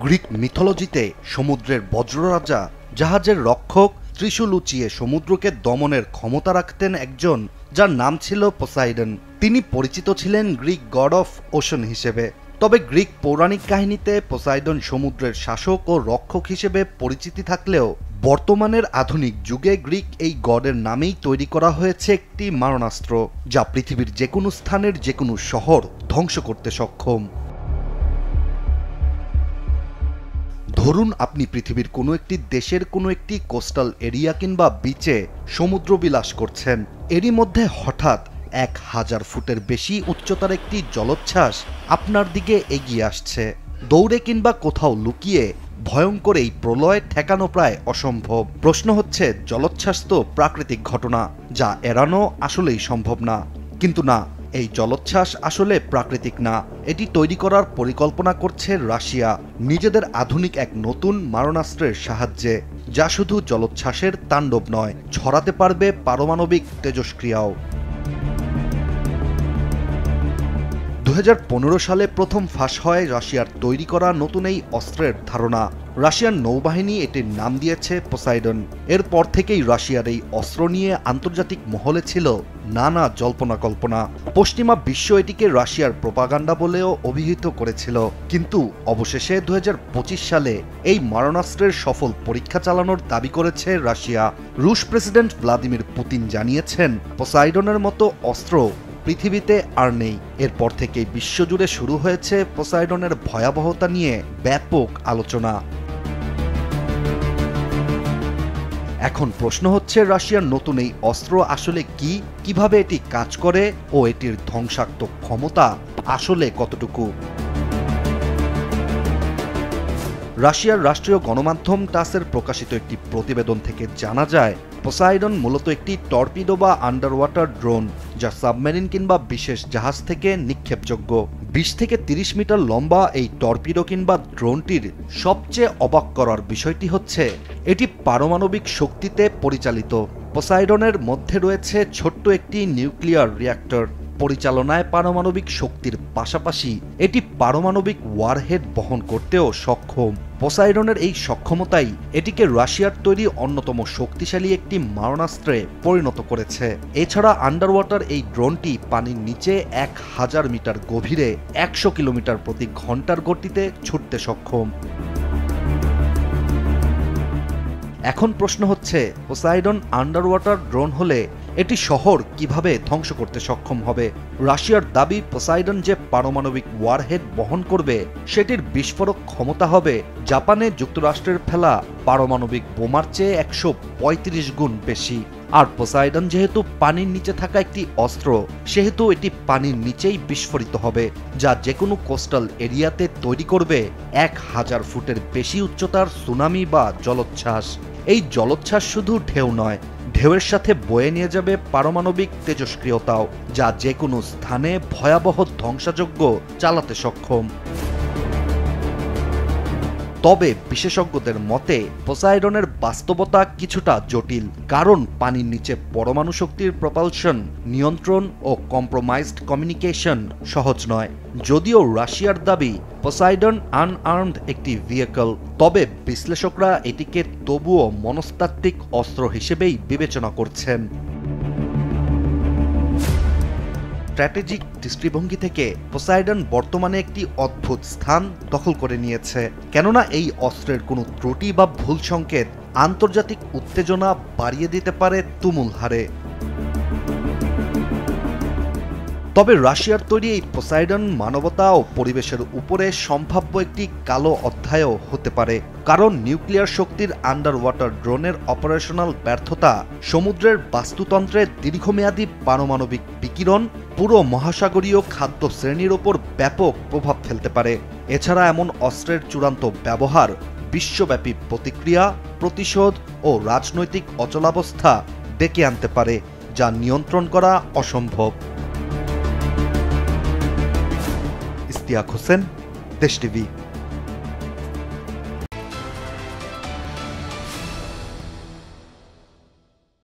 Greek মিথোলজিতে সমুদ্রের বজ্ররাজা, জাহাজের রক্ষক, ত্রিশূল উঁচিয়ে সমুদ্রকে দমনের ক্ষমতা রাখতেন একজন, যার নাম ছিল পোসাইডন। তিনি পরিচিত ছিলেন গ্রিক গড অফ ওশন হিসেবে। তবে গ্রিক পৌরাণিক কাহিনীতে পোসাইডন সমুদ্রের শাসক ও রক্ষক হিসেবে পরিচিতি থাকলেও বর্তমানের আধুনিক যুগে গ্রিক এই গডের নামেই তৈরি করা হয়েছে একটি মারণাস্ত্র, যা পৃথিবীর যে কোনো স্থানের যে কোনো শহর ধ্বংস করতে সক্ষম। ধরুন আপনি পৃথিবীর কোনো একটি দেশের কোনো একটি কোস্টাল এরিয়া কিংবা বিচে সমুদ্র বিলাস করছেন। এরই মধ্যে হঠাৎ 1000 ফুটের বেশি উচ্চতার একটি জলোচ্ছ্বাস আপনার দিকে এগিয়ে আসছে। দৌড়ে কিংবা কোথাও লুকিয়ে ভয়ঙ্কর এই প্রলয় ঠেকানো প্রায় অসম্ভব। প্রশ্ন হচ্ছে, জলোচ্ছ্বাস তো প্রাকৃতিক ঘটনা, যা এড়ানো আসলেই সম্ভব না। কিন্তু না, এই জলোচ্ছ্বাস আসলে প্রাকৃতিক না। এটি তৈরি করার পরিকল্পনা করছে রাশিয়া নিজেদের আধুনিক এক নতুন মারণাস্ত্রের সাহায্যে, যা শুধু জলোচ্ছ্বাসের তাণ্ডব নয়, ছড়াতে পারবে পারমাণবিক তেজস্ক্রিয়াও। 2015 সালে প্রথম ফাঁস হয় রাশিয়ার তৈরি করা নতুন এই অস্ত্রের ধারণা। রাশিয়ান নৌবাহিনী এটির নাম দিয়েছে পোসাইডন। এরপর থেকেই রাশিয়ার এই অস্ত্র নিয়ে আন্তর্জাতিক মহলে ছিল নানা জল্পনা কল্পনা। পশ্চিমা বিশ্ব এটিকে রাশিয়ার প্রোপাগান্ডা বলেও অভিহিত করেছিল। কিন্তু অবশেষে 2025 সালে এই মারণাস্ত্রের সফল পরীক্ষা চালানোর দাবি করেছে রাশিয়া। রুশ প্রেসিডেন্ট ভ্লাদিমির পুতিন জানিয়েছেন, পোসাইডনের মতো অস্ত্র পৃথিবীতে আর নেই। এরপর থেকেই বিশ্বজুড়ে শুরু হয়েছে পোসাইডনের ভয়াবহতা নিয়ে ব্যাপক আলোচনা। এখন প্রশ্ন হচ্ছে, রাশিয়ার নতুন এই অস্ত্র আসলে কি, কিভাবে এটি কাজ করে ও এটির ধ্বংসাত্মক ক্ষমতা আসলে কতটুকু? রাশিয়ার রাষ্ট্রীয় গণমাধ্যম টাসের প্রকাশিত একটি প্রতিবেদন থেকে জানা যায়, পোসাইডন মূলত একটি টর্পিডো বা আন্ডার ওয়াটার ড্রোন, যা সাবমেরিন কিংবা বিশেষ জাহাজ থেকে নিক্ষেপযোগ্য। 20 থেকে 30 মিটার লম্বা এই টর্পিডো কিংবা ড্রোনটির সবচেয়ে অবাক করার বিষয়টি হচ্ছে, এটি পারমাণবিক শক্তিতে পরিচালিত। পোসাইডনের মধ্যে রয়েছে ছোট্ট একটি নিউক্লিয়ার রিঅ্যাক্টর। পরিচালনায় পারমাণবিক শক্তির পাশাপাশি এটি পারমাণবিক ওয়ারহেড বহন করতেও সক্ষম। পোসাইডনের এই সক্ষমতাই এটিকে রাশিয়ার তৈরি অন্যতম শক্তিশালী একটি মারণাস্ত্রে পরিণত করেছে। এছাড়া আন্ডার ওয়াটার এই ড্রোনটি পানির নিচে 1000 মিটার গভীরে 100 কিলোমিটার প্রতি ঘন্টার গতিতে ছুটতে সক্ষম। এখন প্রশ্ন হচ্ছে, পোসাইডন আন্ডার ওয়াটার ড্রোন হলে এটি শহর কিভাবে ধ্বংস করতে সক্ষম হবে? রাশিয়ার দাবি, পোসাইডন যে পারমাণবিক ওয়ারহেড বহন করবে সেটির বিস্ফোরক ক্ষমতা হবে জাপানে যুক্তরাষ্ট্রের ফেলা পারমাণবিক বোমার চেয়ে 135 গুণ বেশি। আর পোসাইডন যেহেতু পানির নিচে থাকা একটি অস্ত্র, সেহেতু এটি পানির নিচেই বিস্ফোরিত হবে, যা যে কোনো কোস্টাল এরিয়াতে তৈরি করবে 1000 ফুটের বেশি উচ্চতার সুনামি বা জলোচ্ছ্বাস। এই জলোচ্ছ্বাস শুধু ঢেউ নয়, ঢেউয়ের সাথে বয়ে নিয়ে যাবে পারমাণবিক তেজস্ক্রিয়তাও, যা যে কোনো স্থানে ভয়াবহ ধ্বংসযজ্ঞ চালাতে সক্ষম। তবে বিশেষজ্ঞদের মতে পোসাইডনের বাস্তবতা কিছুটা জটিল, কারণ পানির নিচে পরমাণু শক্তির প্রপালশন, নিয়ন্ত্রণ ও কম্প্রোমাইজড কমিউনিকেশন সহজ নয়। যদিও রাশিয়ার দাবি পোসাইডন আনআর্মড একটি ভেহিকল, তবে বিশ্লেষকরা এটিকে তবুও মনস্তাত্ত্বিক অস্ত্র হিসেবেই বিবেচনা করছেন। স্ট্র্যাটেজিক দৃষ্টিভঙ্গি থেকে পোসাইডন বর্তমানে একটি অদ্ভুত স্থান দখল করে নিয়েছে, কেননা এই অস্ত্রের কোনো ত্রুটি বা ভুল সংকেত আন্তর্জাতিক উত্তেজনা বাড়িয়ে দিতে পারে তুমুল হারে। তবে রাশিয়ার তৈরি এই পোসাইডন মানবতা ও পরিবেশের উপরে সম্ভাব্য একটি কালো অধ্যায়ও হতে পারে, কারণ নিউক্লিয়ার শক্তির আন্ডার ওয়াটার ড্রোনের অপারেশনাল ব্যর্থতা সমুদ্রের বাস্তুতন্ত্রে দীর্ঘমেয়াদী পারমাণবিক বিকিরণ পুরো মহাসাগরীয় খাদ্য শ্রেণীর ওপর ব্যাপক প্রভাব ফেলতে পারে। এছাড়া এমন অস্ত্রের চূড়ান্ত ব্যবহার বিশ্বব্যাপী প্রতিক্রিয়া, প্রতিশোধ ও রাজনৈতিক অচলাবস্থা ডেকে আনতে পারে, যা নিয়ন্ত্রণ করা অসম্ভব। ইশতিয়াক হোসেন, দেশ টিভি।